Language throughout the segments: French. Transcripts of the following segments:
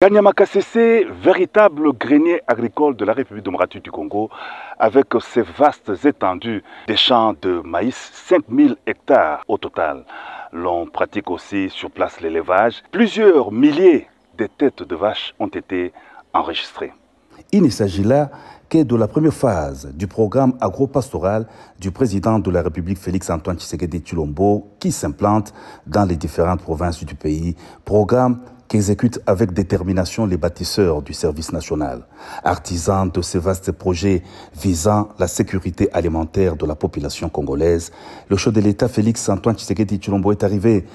Kanyama-Kasese, véritable grenier agricole de la République démocratique du Congo, avec ses vastes étendues des champs de maïs, 5000 hectares au total. L'on pratique aussi sur place l'élevage. Plusieurs milliers de têtes de vaches ont été enregistrées. Il ne s'agit là que de la première phase du programme agro-pastoral du président de la République Félix-Antoine Tshisekedi Tshilombo qui s'implante dans les différentes provinces du pays. Programme qu'exécutent avec détermination les bâtisseurs du service national. Artisans de ces vastes projets visant la sécurité alimentaire de la population congolaise, le chef de l'État Félix-Antoine Tshisekedi Tshilombo est arrivé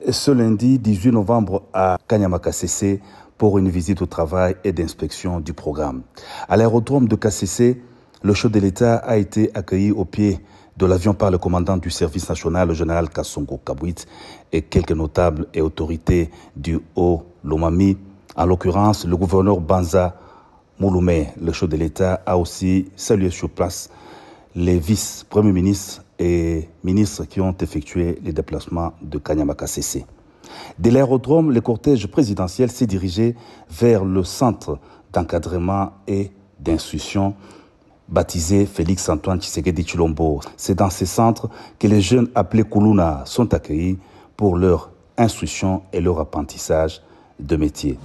ce lundi 18 novembre à Kanyama-Kasese pour une visite au travail et d'inspection du programme. À l'aérodrome de Kasese, le chef de l'État a été accueilli au pied de l'avion par le commandant du service national, le général Kassongo Kabwit, et quelques notables et autorités du Haut-Lomami. En l'occurrence, le gouverneur Banza Mouloumé, le chef de l'État, a aussi salué sur place les vice-premiers ministres et ministres qui ont effectué les déplacements de Kanyama-Kasese. De l'aérodrome, le cortège présidentiel s'est dirigé vers le centre d'encadrement et d'instruction baptisé Félix-Antoine Tshisekedi Tshilombo. C'est dans ces centres que les jeunes appelés Kuluna sont accueillis pour leur instruction et leur apprentissage de métier.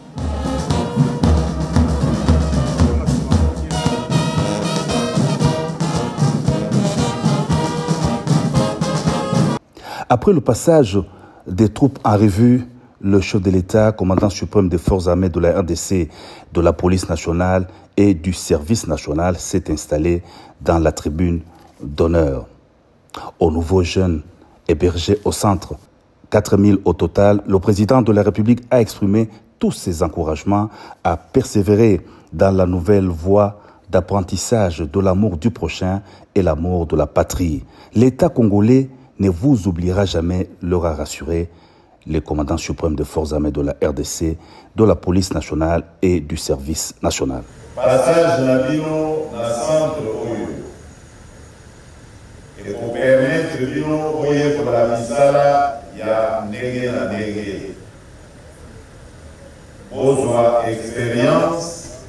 Après le passage des troupes en revue, le chef de l'État, commandant suprême des forces armées de la RDC, de la police nationale et du service national s'est installé dans la tribune d'honneur. Aux nouveaux jeunes hébergés au centre, 4000 au total, le président de la République a exprimé tous ses encouragements à persévérer dans la nouvelle voie d'apprentissage de l'amour du prochain et l'amour de la patrie. L'État congolais ne vous oubliera jamais, leur a rassuré le commandant suprême des forces armées de la RDC, de la police nationale et du service national. Passage Nabino dans le centre Oyo. Et pour permettre Bino Oyo pour la misala, il y a Nege na Nege. Bozwa expérience,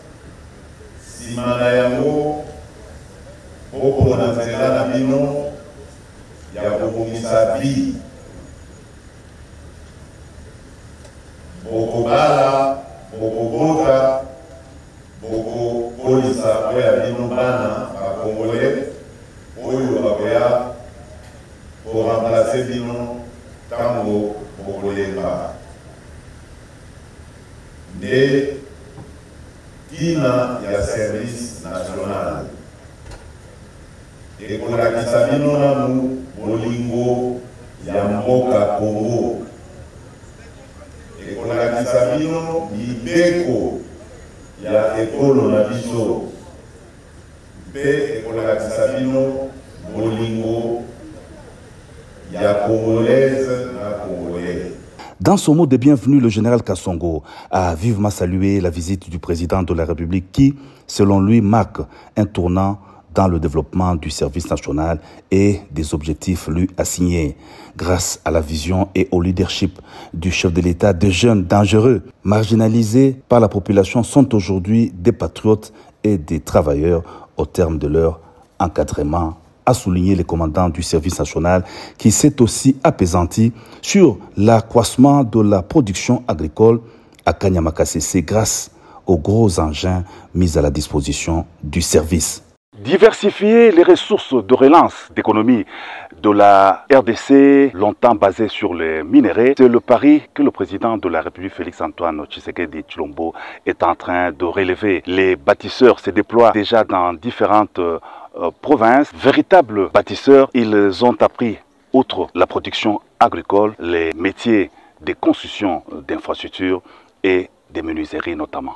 Simana Yango, Boko Nanzela Nabino, il y a Boko Misabi. Boko Bala, Boko Bota, Boko Polisa, Oya Bino Bana, à Congolais, Oyo Bakoya, pour remplacer Bino Tango Boko Lemba. Ne Tina ya service national. Et pour la Kisabino Namu, Bolingo, Yamboka Congo. Et pour la Kisabino, Libeko, ya ekolo na biso. Et pour la Kisabino, Bolingo, ya Congolaise na Congolais. Dans son mot de bienvenue, le général Kassongo a vivement salué la visite du président de la République qui, selon lui, marque un tournant dans le développement du service national et des objectifs lui assignés. Grâce à la vision et au leadership du chef de l'État, des jeunes dangereux, marginalisés par la population, sont aujourd'hui des patriotes et des travailleurs au terme de leur encadrement, a souligné le commandant du service national qui s'est aussi apaisanti sur l'accroissement de la production agricole à Kanyama-Kasese grâce aux gros engins mis à la disposition du service. Diversifier les ressources de relance d'économie de la RDC, longtemps basée sur les minéraux, c'est le pari que le président de la République Félix-Antoine Tshisekedi Tshilombo est en train de relever. Les bâtisseurs se déploient déjà dans différentes provinces. Véritables bâtisseurs, ils ont appris, outre la production agricole, les métiers de construction d'infrastructures et des menuiseries notamment.